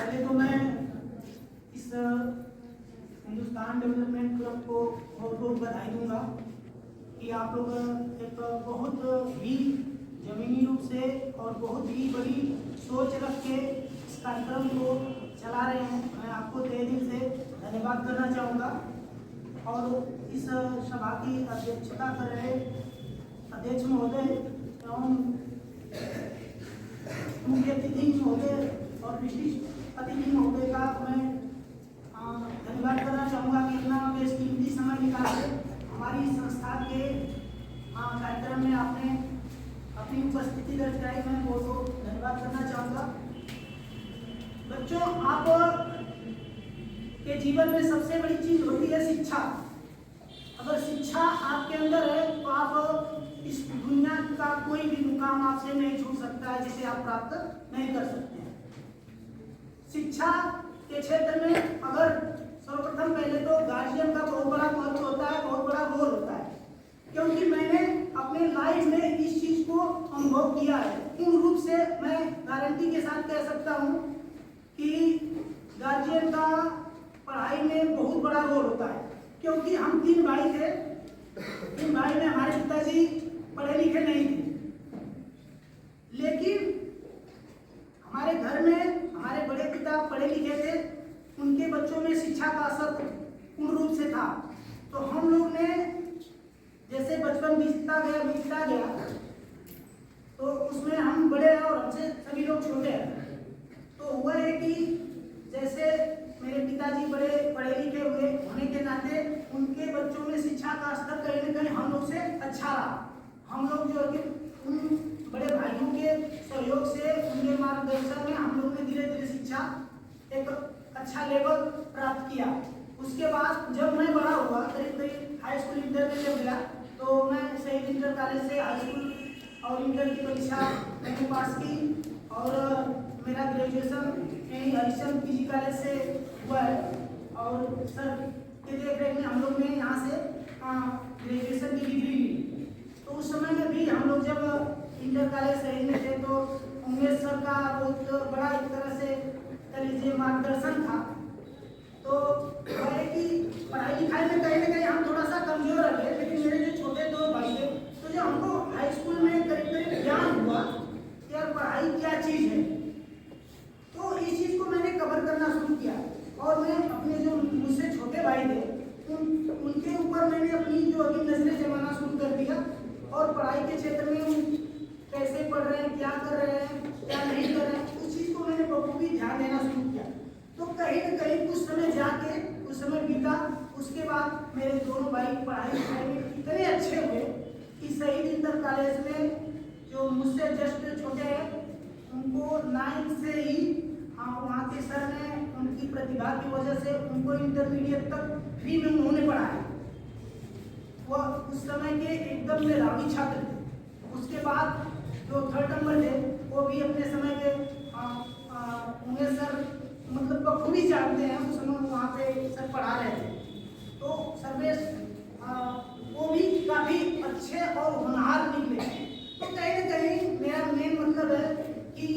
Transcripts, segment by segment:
पहले तो मैं इस हिंदुस्तान डेवलपमेंट क्लब को बहुत बहुत बधाई दूंगा कि आप लोग एक बहुत ही जमीनी रूप से और बहुत ही बड़ी सोच रख के इस कार्यक्रम को चला रहे हैं। मैं आपको तहे दिल से धन्यवाद करना चाहूँगा। और इस सभा की अध्यक्षता कर रहे अध्यक्ष महोदय एवं मुख्य अतिथि महोदय और विशिष्ट अतिथि महोदय का मैं धन्यवाद करना चाहूँगा कि इतना बेशकीमती समय निकाल के हमारी संस्था के कार्यक्रम में आपने अपनी उपस्थिति दर्ज कराई। मैं बहुत धन्यवाद करना चाहूँगा। बच्चों, आप के जीवन में सबसे बड़ी चीज होती है शिक्षा। अगर शिक्षा आपके अंदर है तो आप इस दुनिया का कोई भी मुकाम आपसे नहीं छूट सकता है जिसे आप प्राप्त नहीं कर सकते हैं। शिक्षा के क्षेत्र में अगर सर्वप्रथम पहले तो गार्जियन का बहुत बड़ा महत्व होता है, बहुत बड़ा रोल होता है, क्योंकि मैंने अपने लाइफ में इस चीज को अनुभव किया है। पूर्ण रूप से मैं गारंटी के साथ कह सकता हूँ कि गार्जियन का पढ़ाई में बहुत बड़ा रोल होता है। क्योंकि हम 3 भाई थे, 3 भाई में हमारे पिताजी पढ़े लिखे नहीं थे, लेकिन हमारे घर में हमारे बड़े पिता पढ़े लिखे थे। उनके बच्चों में शिक्षा का असर पूर्ण रूप से था। तो हम लोग ने जैसे बचपन बीतता गया तो उसमें हम बड़े हैं और हमसे सभी लोग छोटे हैं। तो हुआ है कि जैसे मेरे पिताजी बड़े पढ़े लिखे हुए होने के नाते उनके बच्चों में शिक्षा का स्तर कहीं न कहीं हम लोग से अच्छा रहा। हम लोग जो है उन बड़े भाइयों के सहयोग से, उनके मार्गदर्शन में हम लोग ने धीरे धीरे शिक्षा एक अच्छा लेवल प्राप्त किया। उसके बाद जब मैं बड़ा हुआ, करीब हाई स्कूल इंटर में जब गया, तो मैं शहीद इंटर कॉलेज से हाई स्कूल और इंटर की परीक्षा मैंने पास की और मेरा ग्रेजुएशन हरिश्चंद्र पीजी कॉलेज से हुआ है। और सर के देख रेख में हम लोग ने यहाँ से ग्रेजुएशन की डिग्री ली। तो उस समय में भी हम लोग जब इंटर कॉलेज शहीद में थे तो उमेश सर का बहुत बड़ा एक तरह से लीजिए मार्गदर्शन था। तो वह है कि पढ़ाई लिखाई में कहीं ना कहीं हम थोड़ा सा कमजोर रहे, लेकिन मेरे जो छोटे 2 भाई थे, तो जब हमको हाई स्कूल में करीब ज्ञान हुआ कि यार पढ़ाई क्या चीज़ है, तो इस चीज़ को मैंने कवर करना शुरू किया। और मैं अपने जो मुझसे छोटे भाई थे उनके ऊपर मैंने अपनी जो अभी नजरें जमाना शुरू कर दिया और पढ़ाई के क्षेत्र में कैसे पढ़ रहे हैं, क्या कर रहे हैं, क्या नहीं कर रहे हैं, उस चीज़ को मैंने बखूबी ध्यान देना शुरू किया। तो कहीं न कहीं कुछ समय जाके कुछ समय बीता, उसके बाद मेरे दोनों भाई पढ़ाई लिखाई में इतने अच्छे हुए कि शहीद इंटर कॉलेज में जो मुझसे जस्ट छोटे हैं उनको 9th से ही वहाँ के सर ने उनकी प्रतिभा की वजह से उनको इंटरमीडिएट तक फ्री में उन्होंने पढ़ाया। वो उस समय के एकदम मेधावी छात्र थे। उसके बाद जो 3rd नंबर थे वो भी अपने समय के उन्हें सर मतलब बखूबी जानते हैं। उस समय वहाँ पे सर पढ़ा रहे थे। तो सर्वेश वो भी काफ़ी अच्छे और होनहार निकले। तो कहीं न कहीं मेरा मेन मतलब है कि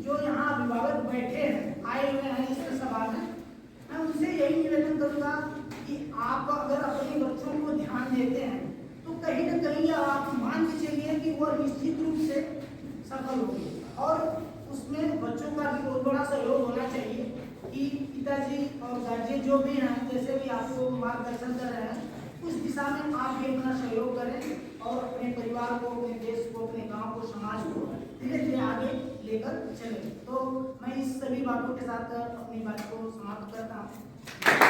जो यहाँ अभिभावक बैठे हैं, आए हुए हैं इस सभा में, मैं उनसे यही निवेदन करूँगा कि आप अगर अपने बच्चों को ध्यान देते हैं तो कहीं न कहीं आप मान के चलिए कि वो निश्चित रूप से सफल होंगे। और उसमें बच्चों का भी बहुत बड़ा सहयोग होना चाहिए कि पिताजी और गार्जियन जो भी हैं, जैसे भी आपको मार्गदर्शन कर रहे हैं, उस दिशा में आप भी अपना सहयोग करें और अपने परिवार को, अपने देश को, अपने गांव को, समाज को धीरे धीरे आगे लेकर चलें। तो मैं इस सभी बातों के साथ अपनी बात को समाप्त करता हूँ।